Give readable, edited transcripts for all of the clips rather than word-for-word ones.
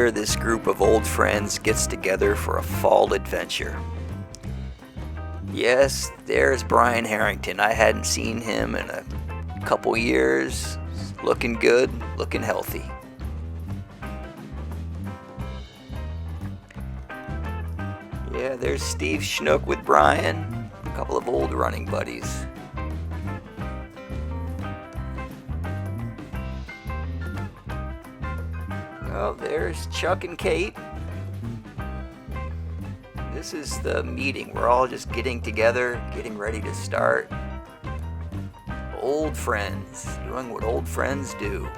year, this group of old friends gets together for a fall adventure. Yes, there's Brian Harrington. I hadn't seen him in a couple years. Looking good, looking healthy. Yeah, there's Steve Schnook with Brian, a couple of old running buddies. Oh, there's Chuck and Kate. This is the meeting. We're all just getting together, getting ready to start. Old friends, doing what old friends do.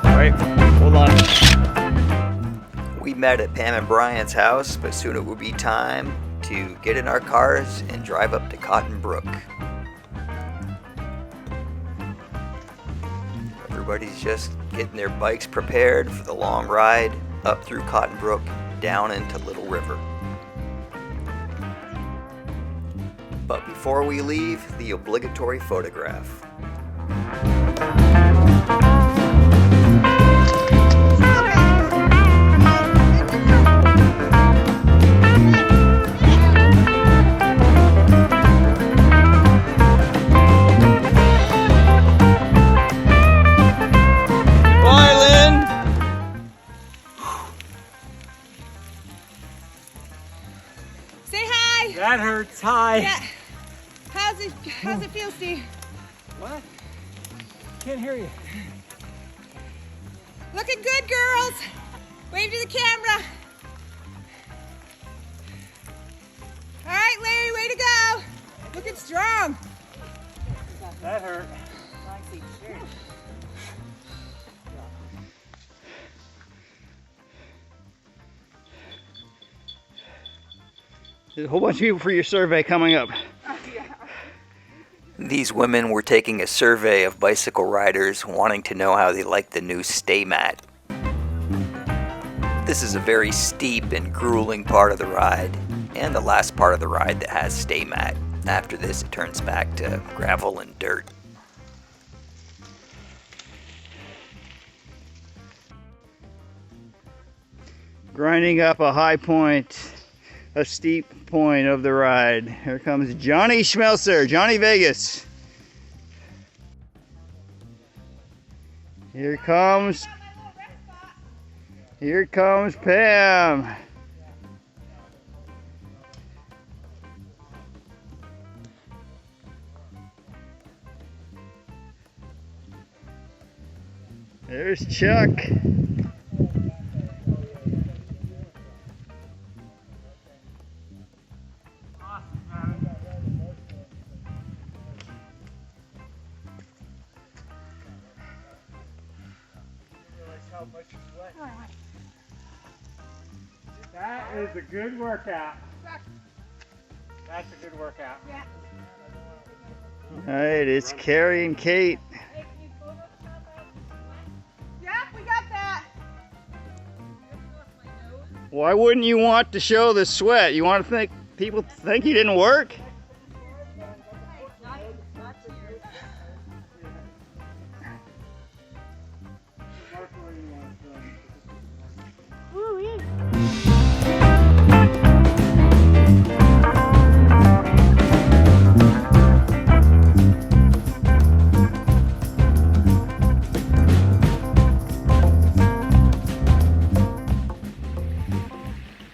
Alright, hold on. We met at Pam and Brian's house, but soon it would be time to get in our cars and drive up to Cottonbrook. Everybody's just getting their bikes prepared for the long ride up through Cottonbrook, down into Little River. But before we leave, the obligatory photograph. That hurts. Hi. Yeah. How's it feel, Steve? What? Can't hear you. Looking good, girls. Wave to the camera. All right, Larry, way to go. Looking strong. That hurt. There's a whole bunch of people for your survey coming up. These women were taking a survey of bicycle riders, wanting to know how they like the new stay mat. This is a very steep and grueling part of the ride, and the last part of the ride that has stay mat. After this, it turns back to gravel and dirt. Grinding up a high point, a steep point of the ride. Here comes Johnny Schmelzer, Johnny Vegas. Here comes Pam. There's Chuck. That is a good workout. That's a good workout. Yeah. All right, it's Carrie and Kate. Yep, we got that. Why wouldn't you want to show the sweat? You want to think people think you didn't work?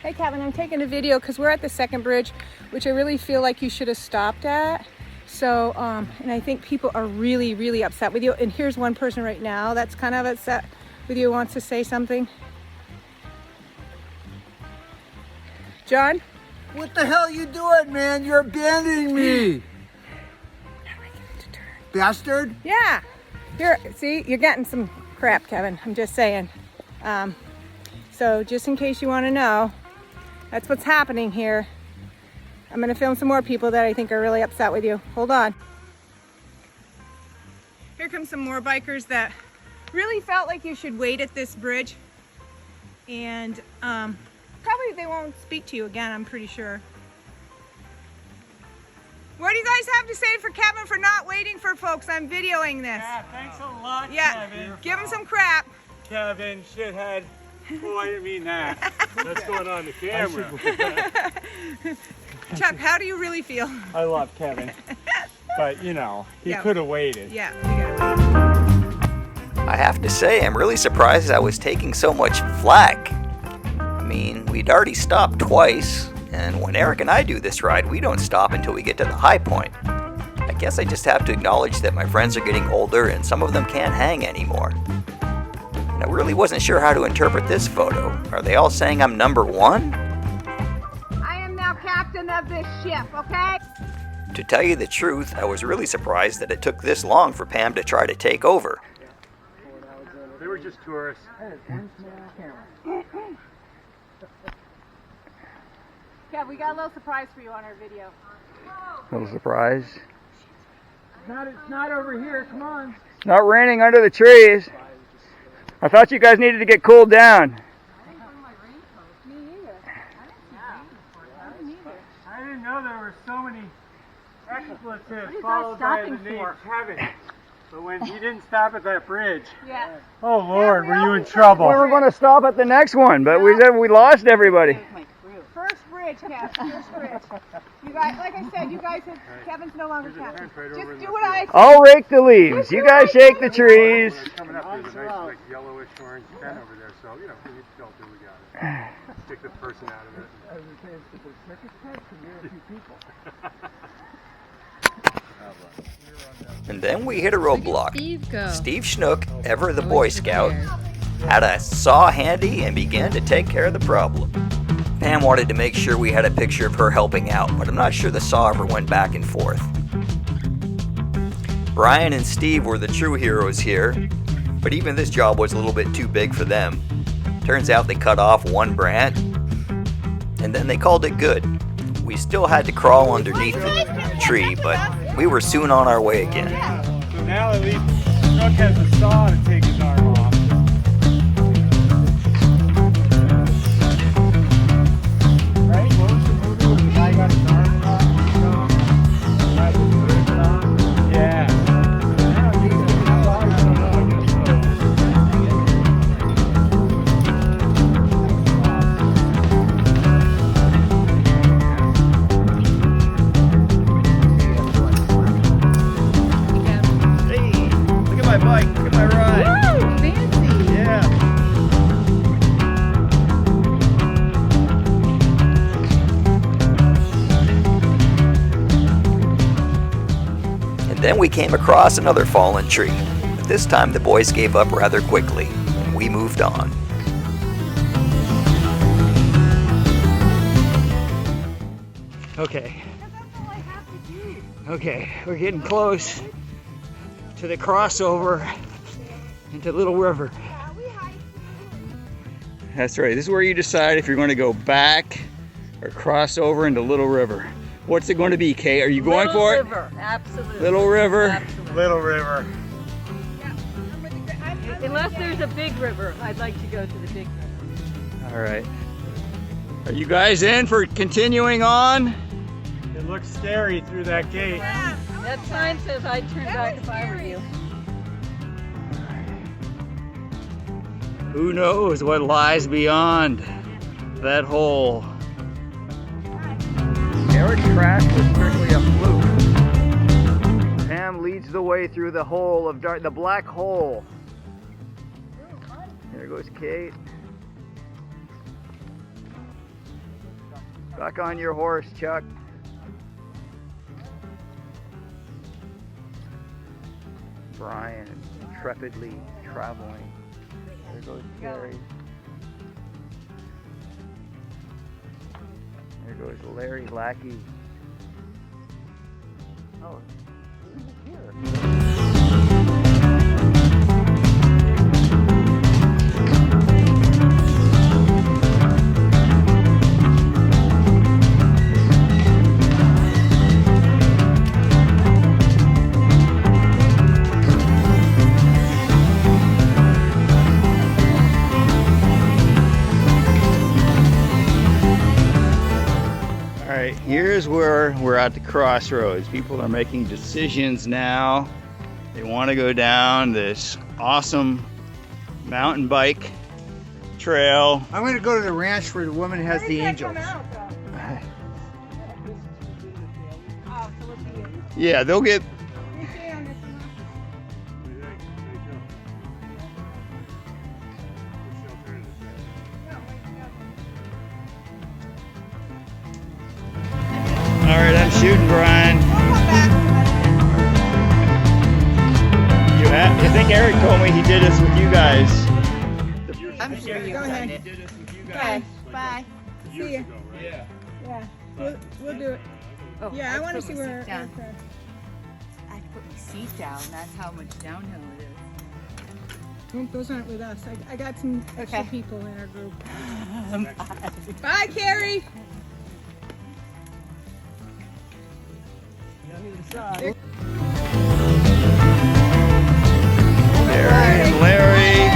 Hey Kevin, I'm taking a video because we're at the second bridge, which I really feel like you should have stopped at. So, and I think people are really, really upset with you. And here's one person right now that's kind of upset with you, wants to say something. John? What the hell you doing, man? You're abandoning me. Bastard. Yeah. You're getting some crap, Kevin. I'm just saying. So just in case you want to know, that's what's happening here. I'm going to film some more people that I think are really upset with you. Hold on. Here comes some more bikers that really felt like you should wait at this bridge. And probably they won't speak to you again, I'm pretty sure. What do you guys have to say for Kevin for not waiting for folks? I'm videoing this. Yeah, thanks a lot, Yeah, Kevin. give him some crap. Kevin, shithead. Oh, I didn't mean that. That's going on the camera. Chuck, how do you really feel? I love Kevin. But, you know, he Yeah. could have waited. Yeah, we gotta I have to say, I'm really surprised I was taking so much flack. I mean, we'd already stopped twice, and when Eric and I do this ride, we don't stop until we get to the high point. I guess I just have to acknowledge that my friends are getting older and some of them can't hang anymore. And I really wasn't sure how to interpret this photo. Are they all saying I'm number one? I am now captain of this ship, okay? To tell you the truth, I was really surprised that it took this long for Pam to try to take over. They were just tourists. Kev, we got a little surprise for you on our video. Little surprise. It's not over here. Come on. Not raining under the trees. I thought you guys needed to get cooled down. I didn't know there were so many expletives followed by the name Kevin. But when he didn't stop at that bridge, Yeah. oh Lord, were you in trouble? We were going to stop at the next one, but we lost everybody. First bridge, Kev. First bridge. You guys, like I said, you guys have, Kevin's no longer captain. Just do what I say. I'll rake the leaves. You guys shake the trees. Coming up, there's a nice like yellowish orange pen over there, so you know, we need to go do we got it. Stick the person out of it. And then we hit a roadblock. Steve Schnook, ever the Boy Scout, had a saw handy and began to take care of the problem. Pam wanted to make sure we had a picture of her helping out, but I'm not sure the saw ever went back and forth. Brian and Steve were the true heroes here, but even this job was a little bit too big for them. Turns out they cut off one branch, and then they called it good. We still had to crawl underneath the tree, but we were soon on our way again. So now at least Schnook has a saw to take his arm off. Right? What was the movie when the guy got his arm off? Yeah. Look at my bike. Look at my ride. Woo! Fancy! Yeah. And then we came across another fallen tree, but this time the boys gave up rather quickly, and we moved on. Okay. Okay, we're getting close to the crossover into Little River. That's right. This is where you decide if you're going to go back or cross over into Little River. What's it going to be, Kate? Are you going for it? Little River, absolutely. Little River. Absolutely. Little River. Unless there's a big river, I'd like to go to the big river. All right. Are you guys in for continuing on? It looks scary through that gate. That sign says I'd turn back if I were you. Who knows what lies beyond that hole? Eric's crash was strictly a fluke. Pam leads the way through the hole of dark, the black hole. There goes Kate. Back on your horse, Chuck. Brian intrepidly traveling. There goes Gary. There goes Larry Lackey. Oh, who's here? Here's here's where we're at the crossroads. People are making decisions now. They want to go down this awesome mountain bike trail. I'm going to go to the ranch where the woman has the angels. Yeah, they'll get... All right, I'm shooting, Brian. I think Eric told me he did this with you guys. I'm sure you done it. Okay, bye. See ya. Yeah. Yeah, we'll do it. Oh, Yeah, I want to see put my where. seat down. I had to put my seat down. That's how much downhill it is. Nope, those aren't with us. I got some extra Okay. people in our group. Bye, Carrie. Larry and Larry.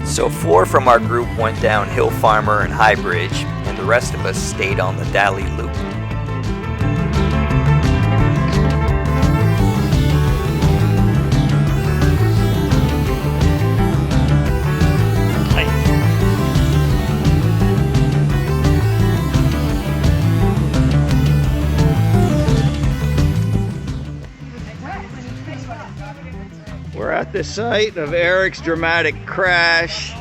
So 4 from our group went down Hill Farmer and High Bridge, and the rest of us stayed on the Dally Loop. We're at the site of Eric's dramatic crash.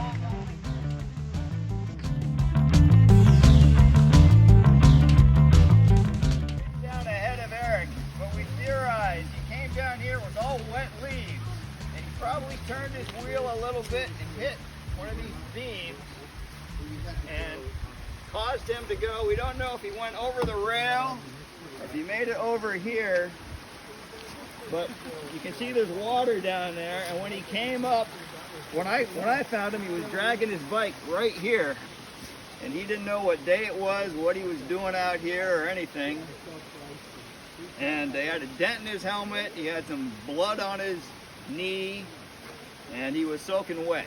Down ahead of Eric, but we theorized he came down here with all wet leaves, and he probably turned his wheel a little bit and hit one of these beams and caused him to go. We don't know if he went over the rail, or if he made it over here. But you can see there's water down there, and when he came up, when I found him, he was dragging his bike right here, and he didn't know what day it was, what he was doing out here, or anything. And they had a dent in his helmet, he had some blood on his knee, and he was soaking wet.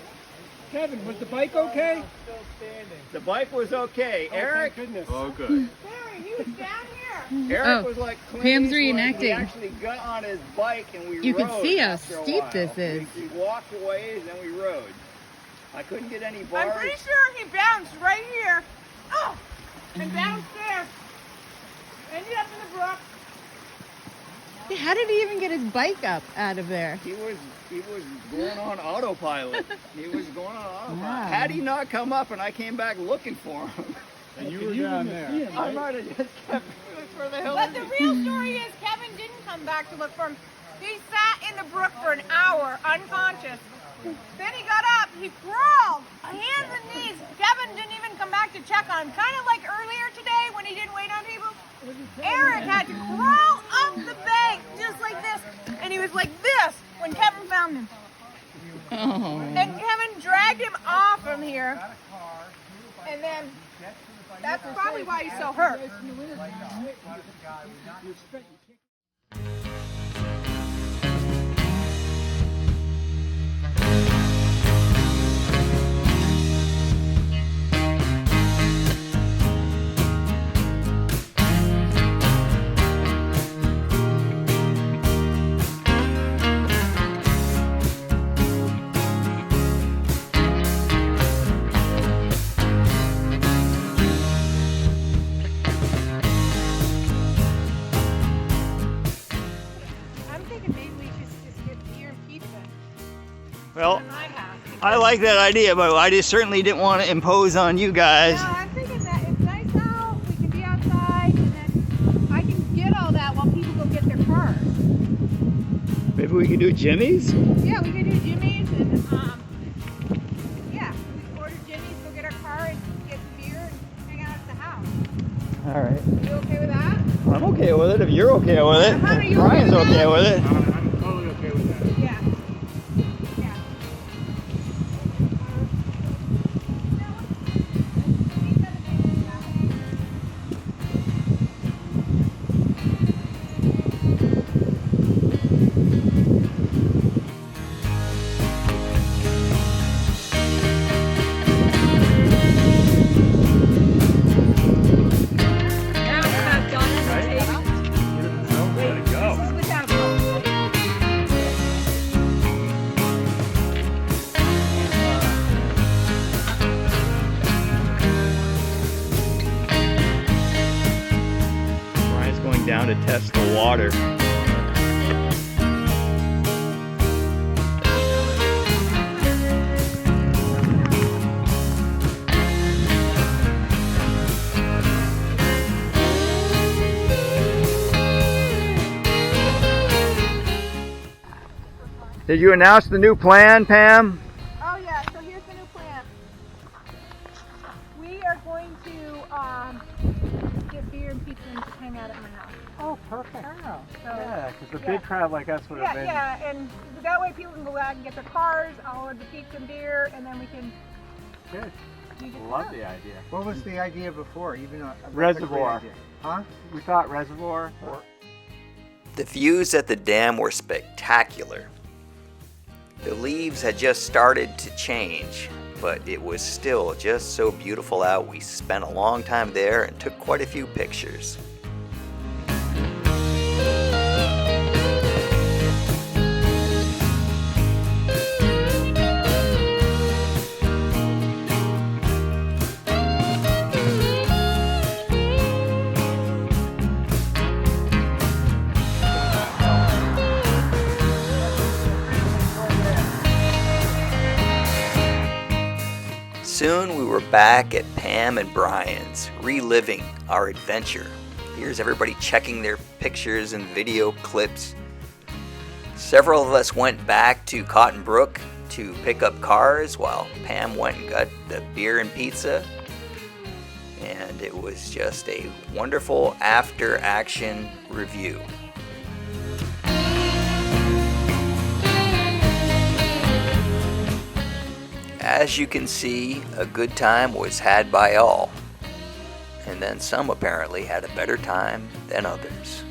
Kevin, was the bike okay? The bike was okay. Eric, Thank goodness. oh good. Barry, he was down here. Eric was like clean. Pam's He reenacting. actually got on his bike and we You rode. can see how after a steep while. this is. We walked a ways and then we rode. I couldn't get any bars. I'm pretty sure he bounced right here. Oh, and bounced there. Ended up in the brook. How did he even get his bike up out of there? He was going on autopilot. He was going on autopilot. Wow. Had he not come up and I came back looking for him, And you were down there. I might have just kept. Where the hell But is the he? real story is Kevin didn't come back to look for him. He sat in the brook for an hour, unconscious. Then he got up, he crawled, hands and knees. Kevin didn't even come back to check on him. Kind of like earlier today when he didn't wait on people. Eric had to crawl up the bank just like this. And he was like this when Kevin found him. Oh. And Kevin dragged him off from here. And then that's probably why he's so hurt. I'm thinking maybe we should just get beer and pizza Well, at my house. I like that idea, but I just certainly didn't want to impose on you guys. No, I'm thinking that it's nice out, we can be outside, and then I can get all that while people go get their cars. Maybe we could do Jimmy's? Yeah, we could do Jimmy's and, yeah, All right. You okay with that? I'm okay with it if you're okay with it. How are you Brian's okay with okay that? with it. I'm totally okay with that. Yeah. Yeah. Now we're not done on the table. Let it go. This is without milk. Brian's going down to test the water. Did you announce the new plan, Pam? Oh yeah, so here's the new plan. We are going to get beer and pizza and just hang out at my house. Oh, perfect. So, Yeah, because a yeah. big crowd like us would have yeah, been. yeah, and that way people can go out and get their cars, I'll order the pizza and beer, and then we can Good. you just Love go. the idea. What was the idea before? Even a Reservoir. idea? Huh? We thought reservoir. Or The views at the dam were spectacular. The leaves had just started to change, but it was still just so beautiful out. We spent a long time there and took quite a few pictures. Soon we were back at Pam and Brian's, reliving our adventure. Here's everybody checking their pictures and video clips. Several of us went back to Cottonbrook to pick up cars while Pam went and got the beer and pizza. And it was just a wonderful after-action review. As you can see, a good time was had by all, and then some apparently had a better time than others.